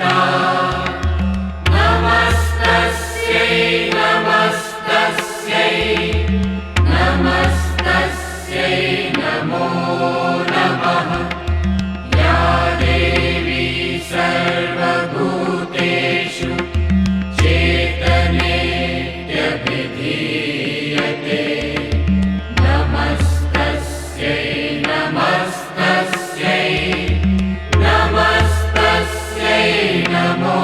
संस्थिता नमस्तस्यै नमस्तस्यै नमस्तस्यै नमो नमः या देवी सर्वभूतेषु चेतनेत्यभिधीयते नमस्तस्यै नमस्तस्यै नमस्तस्यै नमो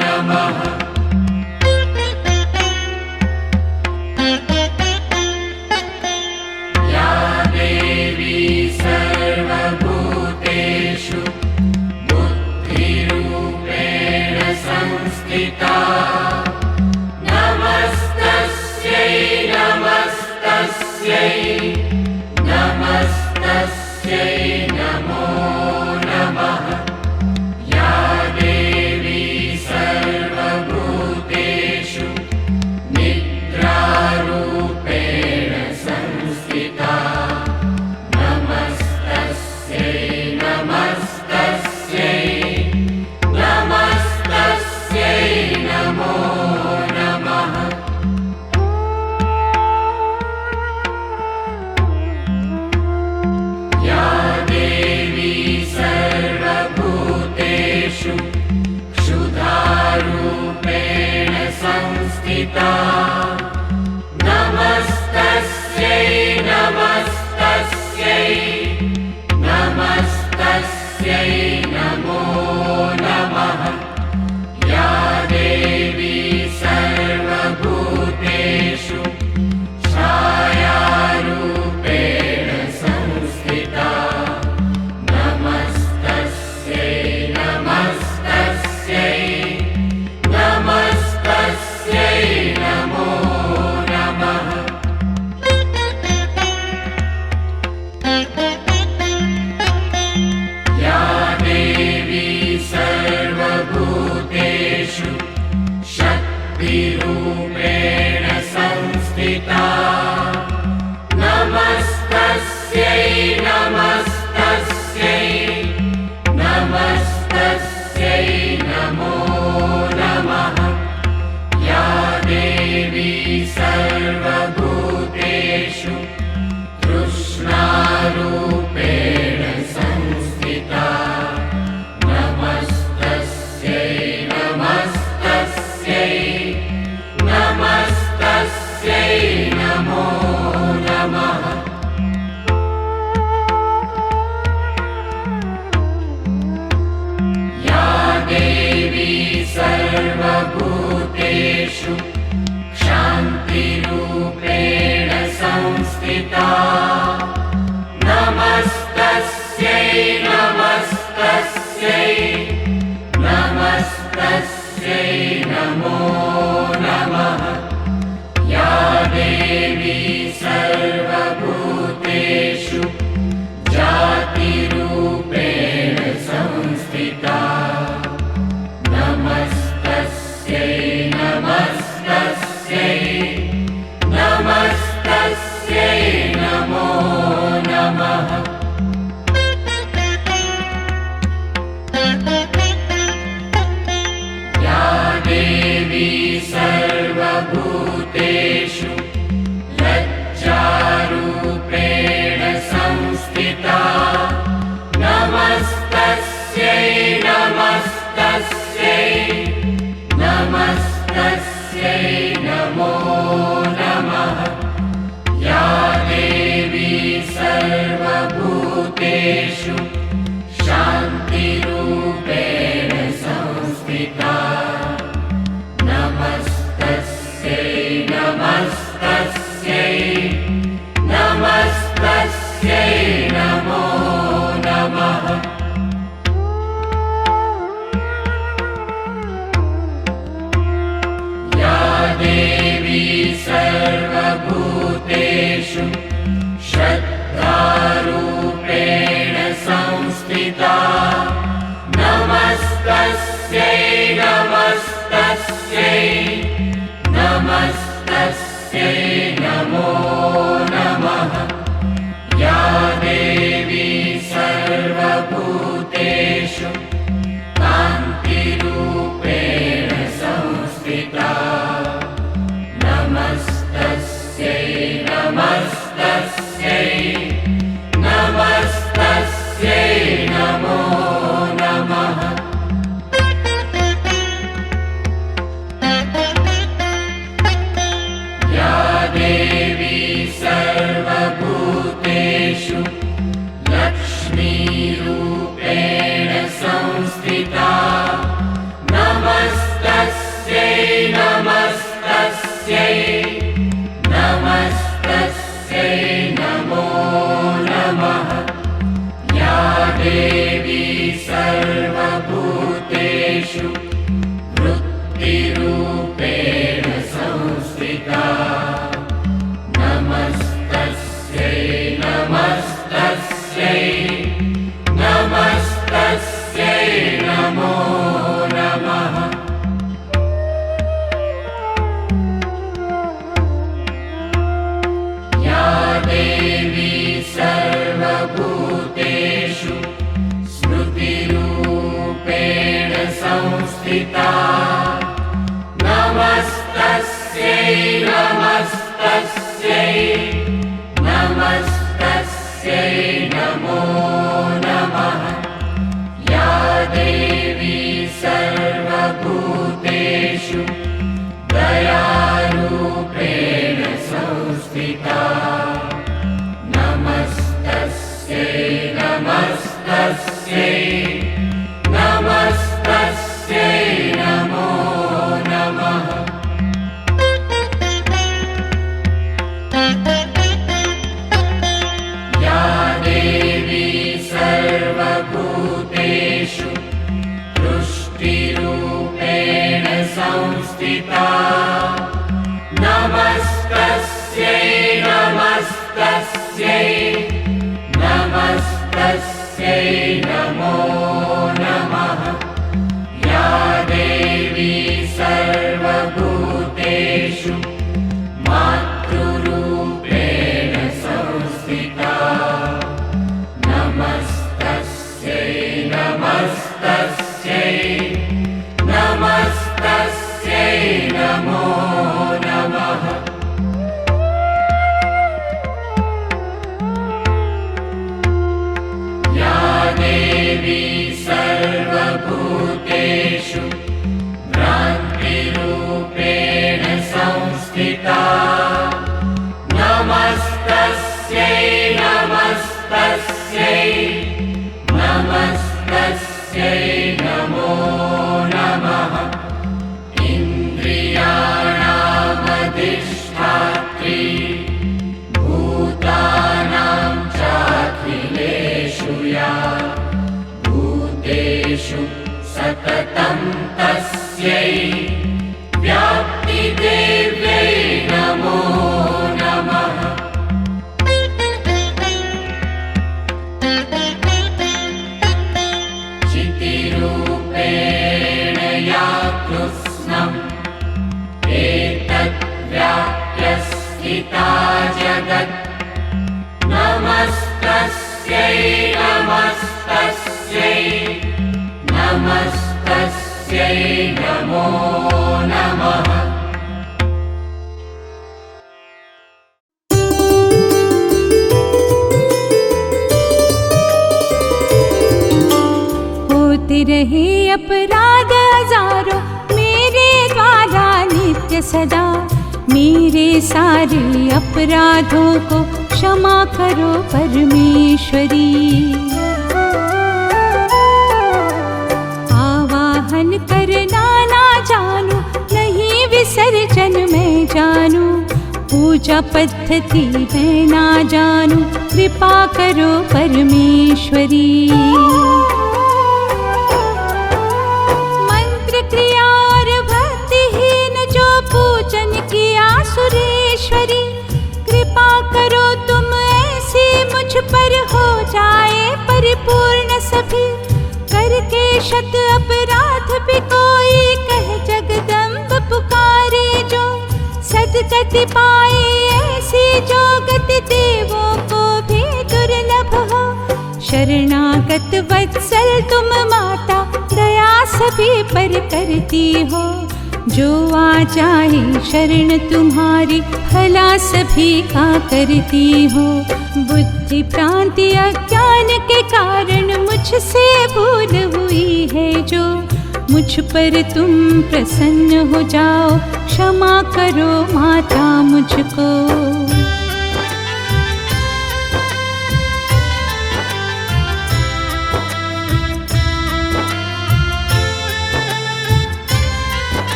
नमः या देवी सर्वभूतेषु बुद्धिरूपेण संस्थिता नमस्तस्यै नमस्तस्यै नमस्तस्यै नमो नमः या देवी सर्वभूतेषु निद्रारूपेण संस्थिता नमस्तस्यै नमस्तस्यै नमस्तस्यै नमो नमः या देवी सर्वभूतेषु क्षुधारूपेण संस्थिता नमस्तस्यै नमस्तस्यै नमस्तस्यै नमो नमः या देवी सर्वभूतेषु छायारूपेण संस्थिता नमस्तस्यै नमस्तस्यै नमस्तस्यै नमो नमः या देवी सर्वभूतेषु शक्तिरूपेण संस्थिता नमस्तस्यै नमस्तस्यै नमस्तस्यै नमो नमः या देवी सर्वभूतेषु तृष्णारूपेण संस्थिता नमस्तस्यै नमस्तस्यै नमस्तस्यै नमो नमः या देवी सर्वभूतेषु शान्तिरूपेण संस्थिता नमस्तस्यै नमस्तस्यै नमस्तस्यै नमो नमः या देवी सर्वभूतेषु जातिरूपेण संस्थिता नमस्तस्यै नमस्तस्यै नमस्तस्यै नमो नमः या देवी सर्वभूतेषु लज्जारूपेण संस्थिता नमस्तस्यै नमस्तस्यै नमस्तस्यै नमो नमः या देवी सर्वभूतेषु शान्तिरूपेण संस्थिता नमस्तस्यै नमस्तस्यै नमस्तस्यै नमो नमः या देवी सर्वभूतेषु श्रद्धारूपेण संस्थिता नमस्तस्यै नमस्तस्यै नमस्तस्यै नमो नमः या देवी सर्वभूतेषु कान्ति नमस्तस्यै नमो नमः। या देवी सर्वभूतेषु वृत्तिरूपेण संस्थिता। नमस्तस्यै नमस्तस्यै नमस्तस्यै नमो नमः। या देवी सर्वभूतेषु स्मृतिरूपेण संस्थिता। नमस्तस्यै नमस्तस्यै नमस्तस्यै नमो नमः। या देवी सर्वभूतेषु दयारूपेण संस्थिता। नमस्तस्यै नमस्तस्यै नमस्तस्यै नमो नमः। या देवी सर्वभूतेषु तुष्टिरूपेण संस्थिता। नमस्तस्यै नमस्तस्यै नमस्तस्यै नमो नमः। या देवी सर्वभूतेषु मातृरूपेण संस्थिता। नमस्तस्यै नमस्तस्यै नमस्तस्यै नमो नमः। या देवी सर्वभूतेषु भ्रान्तिरूपेण संस्थिता। नमस्तस्यै नमस्तस्यै नमस्तस्यै नमो नमः। इन्द्रियाणामधिष्ठात्री भूतानां चाखिलेषु या भूतेषु सततं तस्यै व्याप्तिदेव्यै नमो नमः। चितिरूपेण या कृत्स्नम् एतत् व्याप्य स्थिता जगत्। नमस्तस्यै नमस्तस्यै नमस्तस्यै नमो नमः। होते रहे अपराध हजारों मेरे द्वारा नित्य सदा। मेरे सारे अपराधों को क्षमा करो परमेश्वरी। आवाहन करना ना जानू नहीं विसर्जन मैं जानू। पूजा पद्धति मैं ना जानू कृपा करो परमेश्वरी। मंत्र क्रिया और भक्तिहीन जो पूजन किया सुरेश्वरी। कृपा करो तुम ऐसी मुझ पर हो जाए परिपूर्ण सभी। करके शत अपराध भी कोई कह जगदम्ब पुकारे जो। सदगति पाए ऐसी जो गति देवों को भी दुर्लभ हो। शरणागत वत्सल तुम माता दया सभी पर करती हो। जो आ जाए शरण तुम्हारी भला सभी का करती हो। बुद्धि भ्रांति अज्ञान के कारण मुझसे भूल हुई है जो। मुझ पर तुम प्रसन्न हो जाओ क्षमा करो माता मुझको।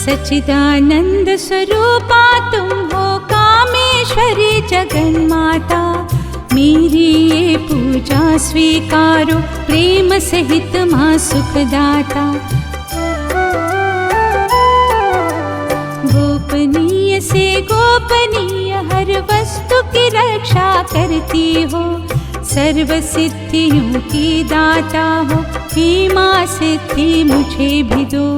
सच्चिदानंद स्वरूपा तुम हो कामेश्वरी जगन्माता, मेरी ये पूजा स्वीकारो प्रेम सहित माँ सुखदाता। गोपनीय से गोपनीय हर वस्तु की रक्षा करती हो, सर्व सिद्धियों की दाता हो, हे माँ सिद्धि मुझे भी दो।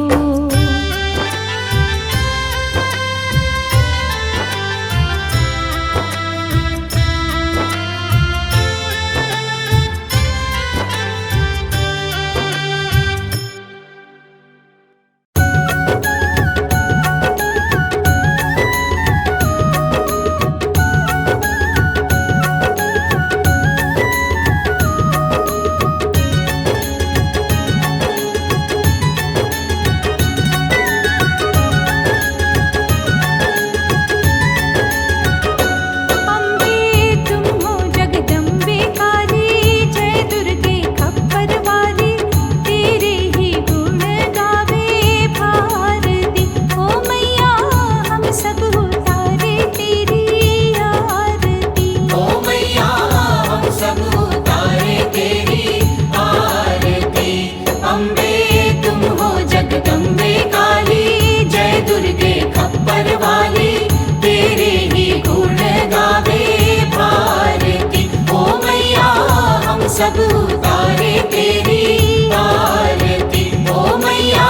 सब उतारे तेरी आरती, ओ मैया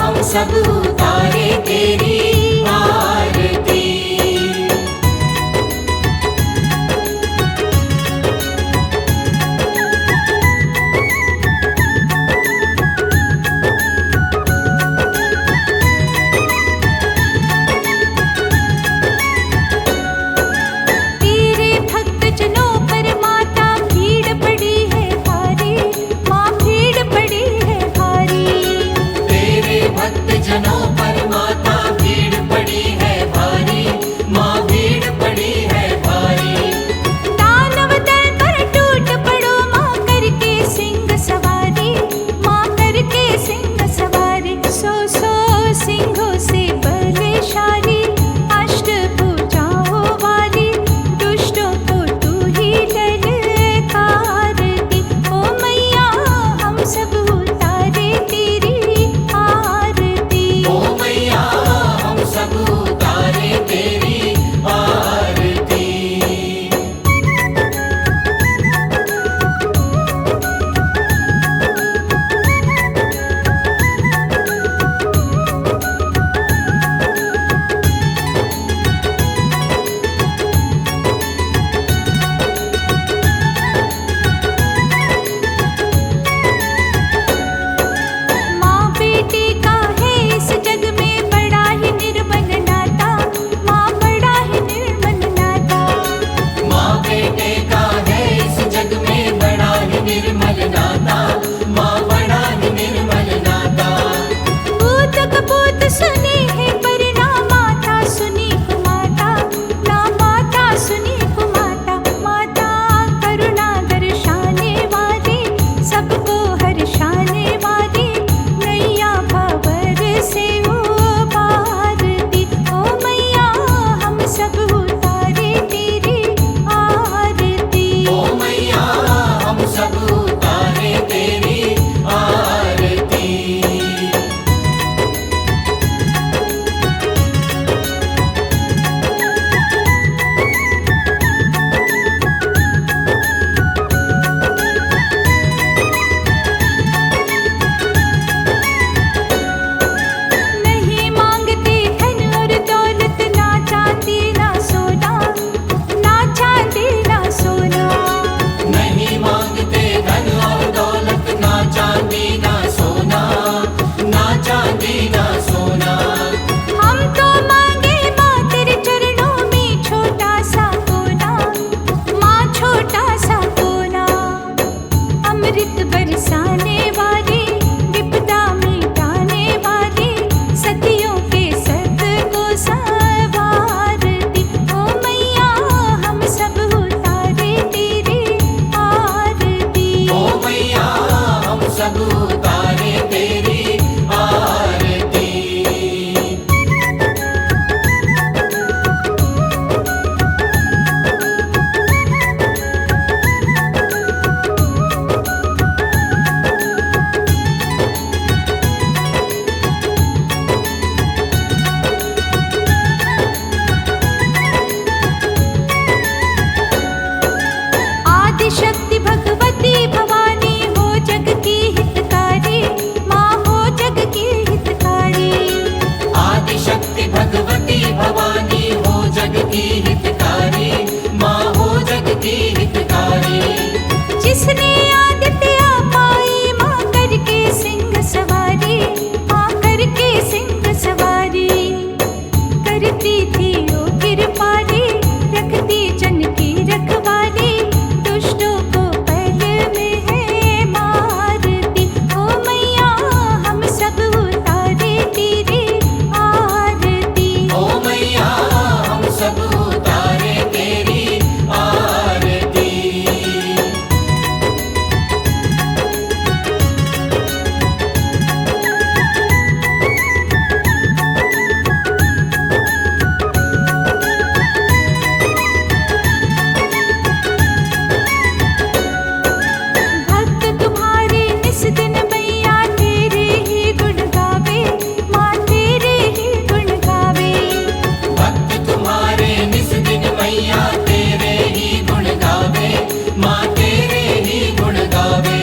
हम सब उतारे तेरी आरती। जनों पर माता शक्ति भगवती भवानी हो जग की हितकारी, माँ हो जग की हितकारी। जिसने आदित्य पाई माँ करके सिंह सवारी, माँ करके सिंह सवारी। करती थी ओ कृपाली, रखती जन की रखवाली, दुष्टों को पहल में है मारती। ओ मैया हम सब उतारे तेरी आरती। ओ मैया हम सब उतारे तेरी आरती। भक्त तुम्हारे निस दिन मैया तेरे ही गुण गावे, माँ तेरे ही गुण गावे। भक्त तुम्हारे निस दिन मैया तेरे ही गुण गावे, माँ तेरे ही गुण गावे।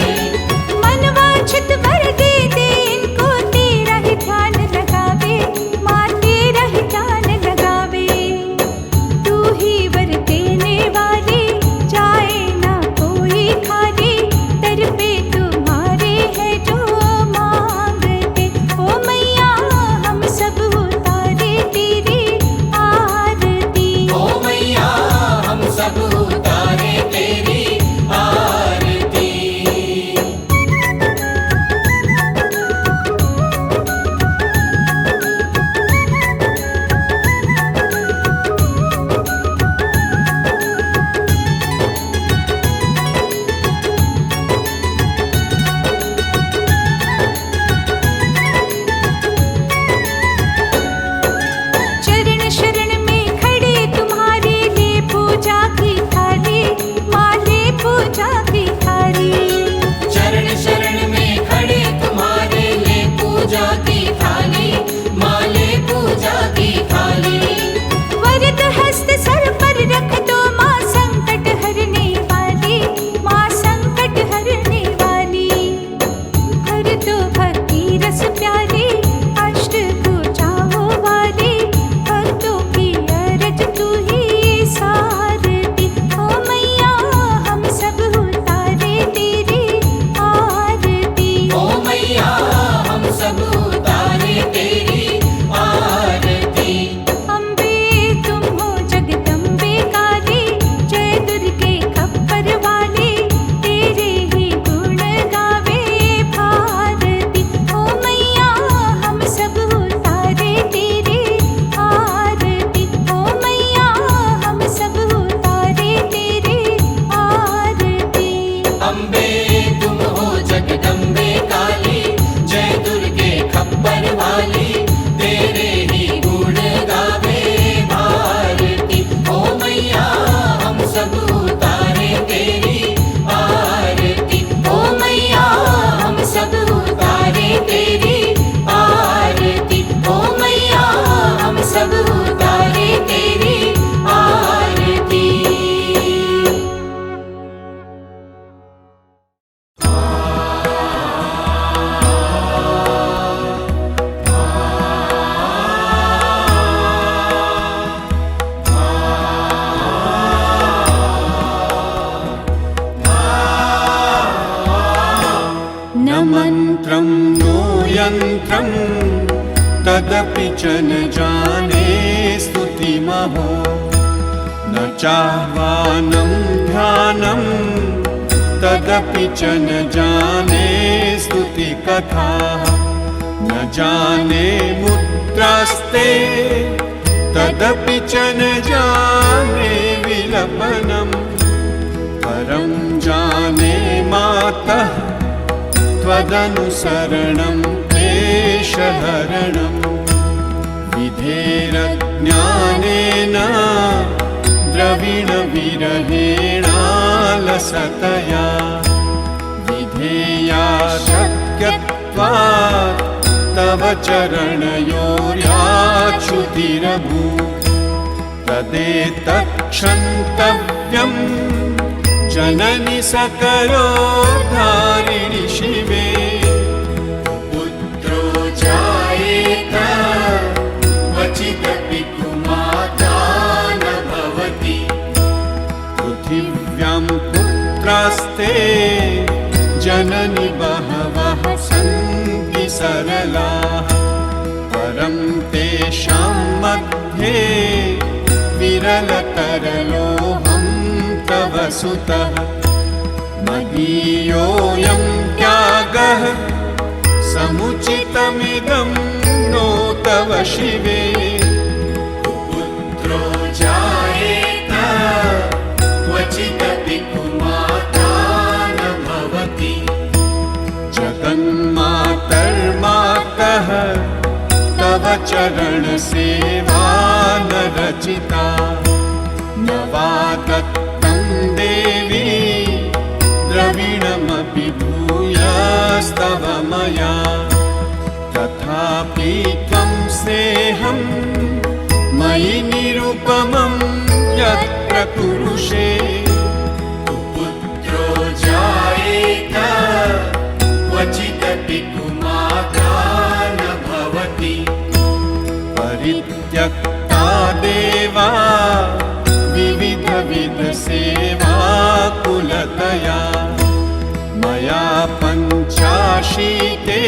मन वांछित वर दे दे इनको, तेरा ही ध्यान लगावे, माँ तेरा ही ध्यान लगावे। तू ही वर देने वाली, जाए ना कोई खाली, दर पे तुम्हारे है जो मांगते। ओ मैया हम सब उतारे तेरी आरती। ओ मैया हम सब उतारे तेरी आरती। चरण शरण में खड़े तुम्हारे ले पूजा की थाली, माँ ले पूजा की थाली। चरण शरण में खड़े तुम्हारे ले पूजा की थाली, माँ ले पूजा की थाली। वरद हस्त सर पर रख दो माँ संकट हरने वाली, माँ संकट हरने वाली। भर दो भक्ति रस प्यारी, अष्ट भुजाओं वाली, भक्तों की अरज तू ही सारती। ओ मैया हम सब उतारे तेरी आरती। ओ मैया हम सब उतारे तेरी आरती। अम्बे तुम हो जगदम्बे काली, जय दुर्गे खप्पर वाली, तेरे ही गुण गावे भारती। ओ मैया हम सब उतारे तेरी आरती। ओ मैया हम सब उतारे तेरी आरती। अम्बे तुम हो जगदम्बे काली, जय दुर्गे खप्पर वाली, तेरे ही गुण गावे भारती। ओ मैया हम सब उतारे तेरी आरती। ओ मैया हम सब उतारे तेरी आरती। ओ मैया हम सब उतारे तेरी आरती। न मन्त्रं नो यन्त्रं तदपि च न जाने स्तुतिमहो, न चाह्वानं ध्यानं तदपि च न जाने स्तुतिकथाः, न जाने मुद्रास्ते तदपि च न जाने विलपनम्, परं जाने मातः त्वदनुसरणं क्लेशहरणं, विधेरज्ञानेन द्रविणविरहेणालसतया, विधेया शक्यत्वात् तव चरणयोर्याच्युतिरभूत्, तदेतत्क्षन्तव्यं जननि सकलोद्धारिणि शिवे। पुत्रो जायेत तेषां मध्ये विरलतरलोऽहं तव सुतः मदीयोऽयं त्यागः समुचितमिदं नो तव शिवे पुत्रो जायेत क्वचिदपि कुमाता न भवति जगन्मातर्मातः तव चरणसेवा न रचिता न वा दत्तं देवी द्रविणमपि भूयास्तव मया तथापि त्वं स्नेहं मयि निरुपमं यत्र कुरुषे पुत्रो जायेत क्वचिदपि कुमाता न भवति परित्यक्ता देवा विविधसेवा कुलतया मया पञ्चाशीते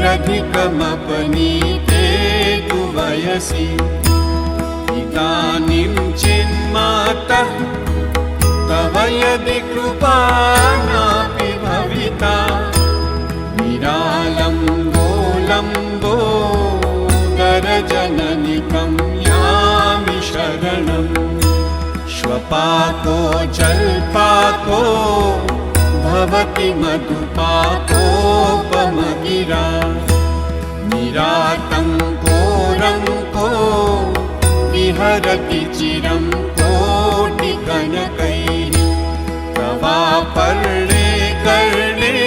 रधिकमपनीते तु वयसि इदानीं चिन्मातः तव यदि कृपा नापि भविता निरालम्बो दरजननिकं यामि शरणम् श्वपाको जल्पाको भवति मधुपाकोपमगिरा निरातङ्को रङ्को विहरति चिरं कोटिकनकैः तवापर्णे कर्णे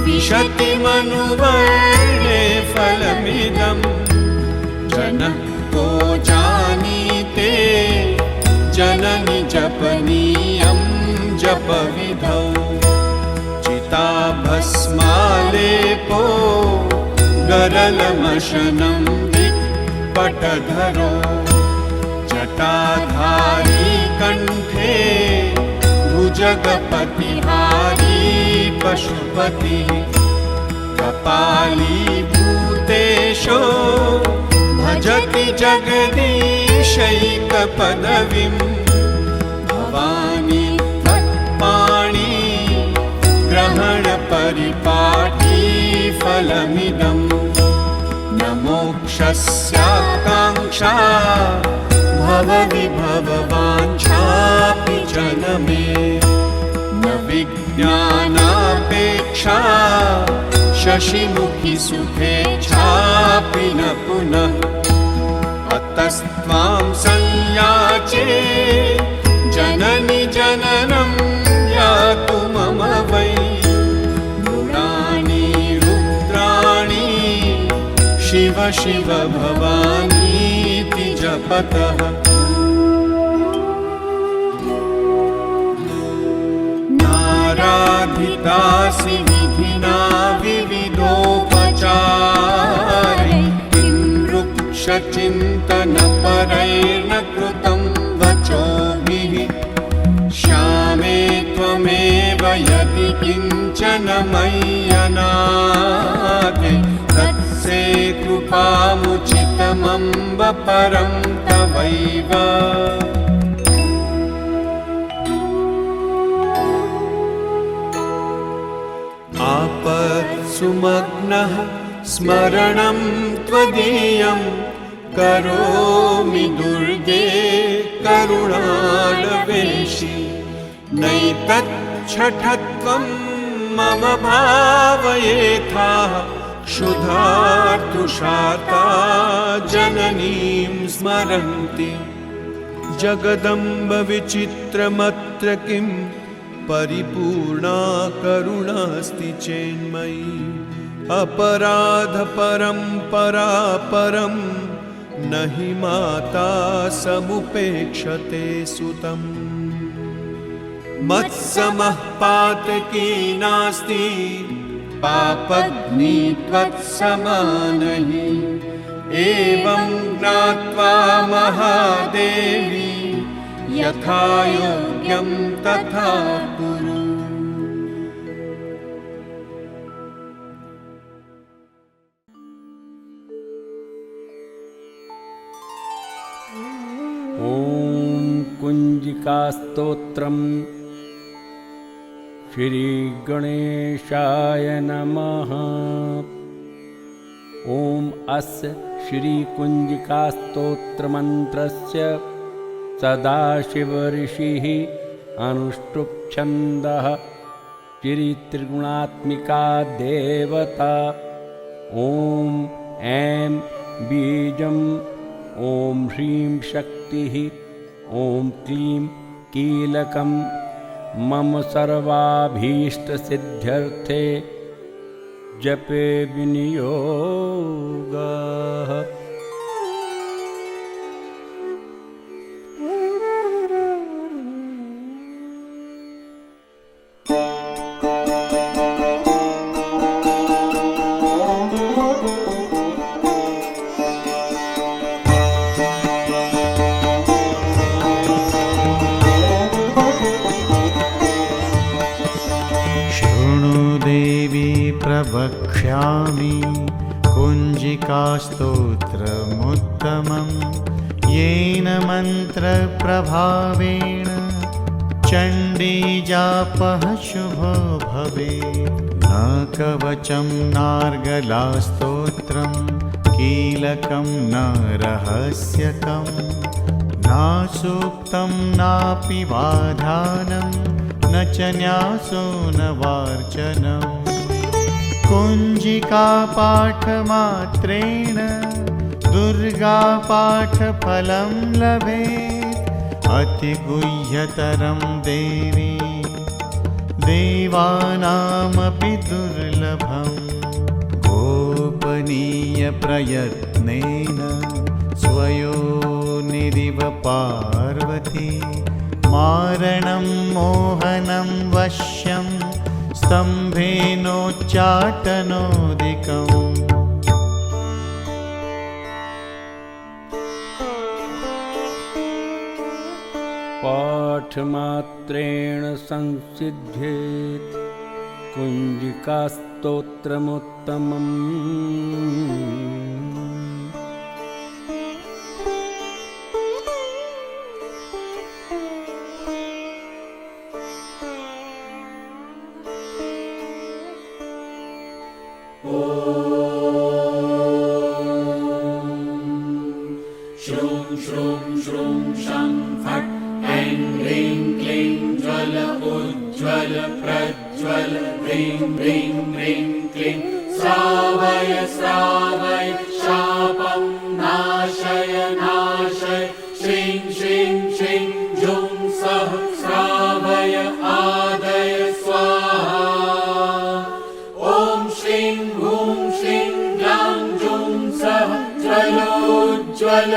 विशति मनुवर्णे फलमिदम् जनः को जानीते जननि जपनीयं जपविधौ चिताभस्मालेपो गरलमशनं विपटधरो जटाधारी कण्ठे भुजगपतिहारी पशुपतिः कपाली भूतेशो भजति जगदीशैकपदवीं भवानी त्वत्पाणि ग्रहणपरिपाटी फलमिदम् न मोक्षस्याकाङ्क्षा भवविभववाञ्छापि जनमे न विज्ञानापेक्षा शशिमुखि सुखेच्छापि न पुनः अतस्त्वां संयाचे जननि जननं यातु मम वै मृडानि रुद्राणि शिव शिव भवानीति जपतः नाराधितासि विधिना विविधोपचारै किं वृक्षचिन्तनपरैर्न कृतं वचोभिः श्यामे त्वमेव यदि किञ्चन मय्यनाथे तत्से कृपामुचितमम्ब परं तवैव आपत्सुमग्नः स्मरणं त्वदीयं करोमि दुर्गे करुणालवेशि नैतच्छठत्वं मम भावयेथा क्षुधार्तुषार्ता जननीं स्मरन्ति जगदम्ब विचित्रमत्र किं परिपूर्णा करुणास्ति चेन्मयि अपराधपरम्परा परं न हि माता समुपेक्षते सुतम् मत्समः पातकी नास्ति पापग्नि त्वत्समानहि एवं ज्ञात्वा महादेवी यथा योग्यं तथा कुरु। ॐ कुञ्जिकास्तोत्रम्। श्रीगणेशाय नमः। ॐ अस्य श्रीकुञ्जिकास्तोत्रमन्त्रस्य सदाशिवऋषिः अनुष्टुप्-छन्दः श्रीत्रिगुणात्मिका देवता। ॐ ऐं बीजम्, ॐ ह्रीं शक्तिः, ॐ क्लीं कीलकम्। मम सर्वाभीष्टसिद्ध्यर्थे जपे विनियोगः। प्रवक्ष्यामि कुञ्जिकास्तोत्रमुत्तमं, येन मन्त्रप्रभावेण चण्डीजापः शुभो भवेत्। न कवचं नार्गलास्तोत्रं, कीलकं न रहस्यकं, न सूक्तं नापि वाधानं, न च न्यासो न वार्चनम्। कुञ्जिकापाठमात्रेण दुर्गापाठफलं लभेत्। अतिगुह्यतरं देवी देवानामपि दुर्लभम्। गोपनीयप्रयत्नेन स्वयोनिरिव पार्वती, मारणं मोहनं वश्यं स्तम्भेनोच्चाटनोदिकम्। पाठमात्रेण संसिद्ध्येत् कुञ्जिकास्तोत्रमुत्तमम्। श्रूं श्रूं श्रूं शं फट् ऐं ह्रीं क्लीं ज्वल उज्ज्वल प्रज्वल। ह्रीं ह्रीं ह्रीं क्लीं श्रावय श्रावय शापं नाशय नाशय। श्रीं श्रीं श्रीं जुं सः श्रावय आदय स्वाहा। ॐ श्रीं हूं श्रीं ग्लां जुं सः ज्वलोज्ज्वल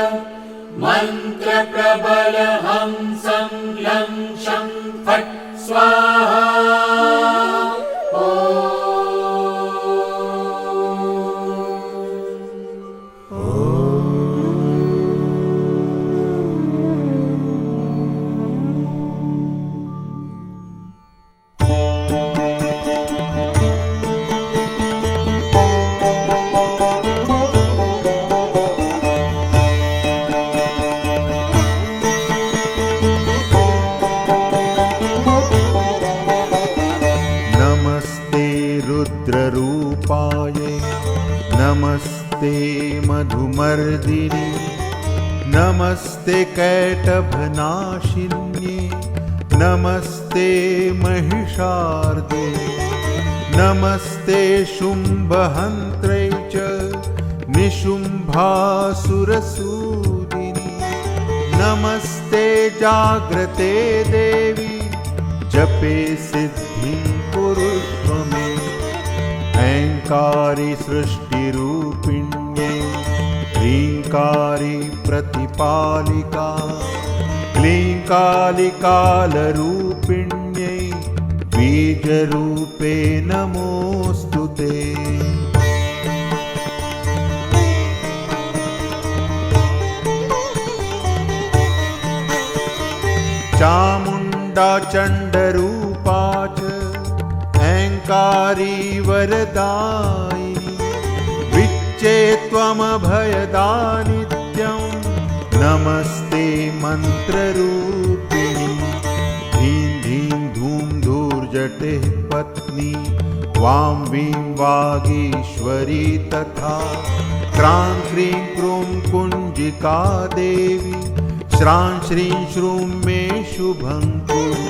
मन्त्रप्रबल हंसं लं शं फट् स्वाहा। नमस्ते मधुमर्दिनि, नमस्ते कैटभनाशिन्ये, नमस्ते महिषार्दे, नमस्ते शुम्भहन्त्रे च निशुम्भासुरसूदिनि। नमस्ते जाग्रते देवी, जपे सिद्धि कुरुष्व मे। ऐङ्कारी सृष्टिरूपिण्ये, ह्रीङ्कारी प्रतिपालिका, क्लीङ्काली कालरूपिण्यै बीजरूपे नमोऽस्तु ते। चामुण्डा चण्डरूपा च ऐङ्कारी वरदायिनी, विच्चे त्वमभयदा नित्यं। नमस्ते मन्त्रप्रदायिनी, रतिः पत्नी वां वीं वागीश्वरी तथा क्रां क्रीं क्रूं कुञ्जिका देवी श्रां श्रीं श्रूं मे शुभं कुरु।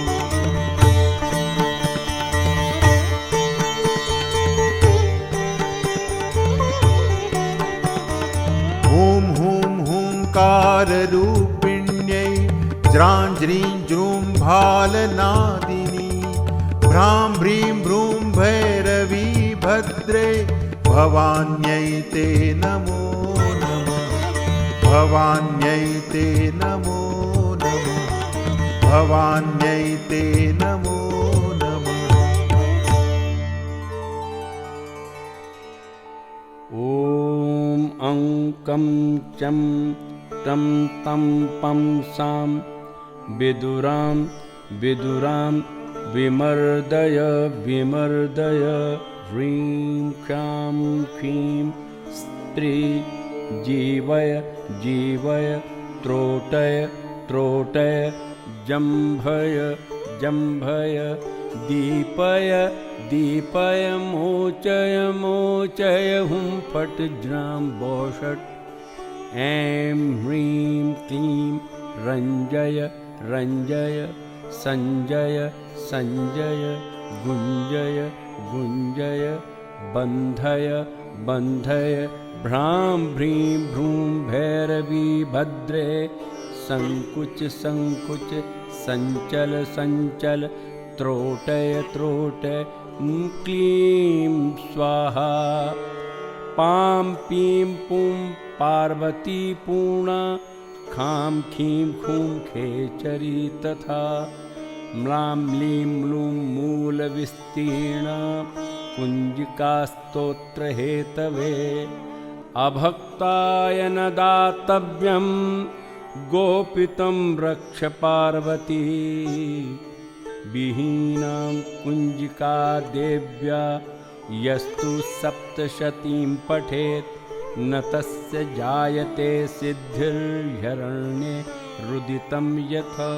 हूं हूं हूंकाररूपिण्यै ज्रां ज्रीं ज्रूं भालनादिनी भ्रां भ्रीं भ्रूं भैरवी भद्रे भवान्यै ते नमो नमः भवान्यै ते नमो नमः भवान्यै ते नमो नमः। ॐ अं कं चं तं तं पं सां विदुरां विदुरां विमर्दय विमर्दय ह्रीं क्षां क्षीं स्त्री जीवय जीवय त्रोटय त्रोटय जम्भय जम्भय दीपय दीपय मोचय मोचय हुं फट् ज्रां बोषट् ऐं ह्रीं क्लीं रञ्जय रञ्जय सञ्जय सञ्जय गुञ्जय गुञ्जय बन्धय बन्धय भ्रां भ्रीं भ्रूं भैरवी भद्रे सङ्कुच सङ्कुच सञ्चल सञ्चल त्रोटय त्रोटय क्लीं स्वाहा पां पीं पुं पार्वती पूर्णा खां खीं खूं खेचरी तथा म्लां म्लीं म्लूं मूलविस्तीर्णा कुञ्जिकास्तोत्रहेतवे अभक्ताय न दातव्यं गोपितं रक्ष पार्वती विहीनां कुञ्जिका देव्या यस्तु सप्तशतीं पठेत् न तस्य जायते सिद्धिर्ह्यरण्ये रुदितं यथा।